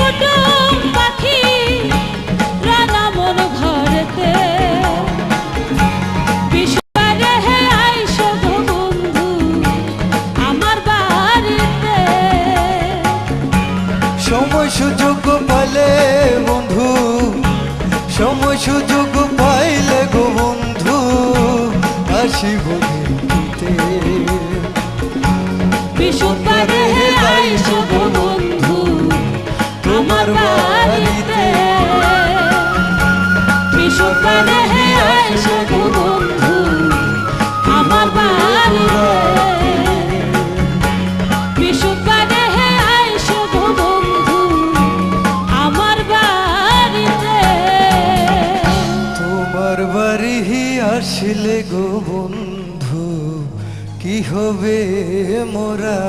কুটুম পাখি রানা মন ঘরেতে বিশুবারে হে আইসো গো বন্ধু আমার বাড়িতে। সময় সুযোগ পাইলে বন্ধু, সময় সুযোগ পাইলে গো বন্ধু আসিব দেখতে। বিশুবারে হে আইসো গো বন্ধু আমার বাড়িতে। বিশুবারে হে আইসো গো বন্ধু আমার বাড়িতে। বিশুবারে হে আইসো গো বন্ধু আমার বাড়িতে। তোমার বাড়ি আসলে গো বন্ধু কি হবে মোরা।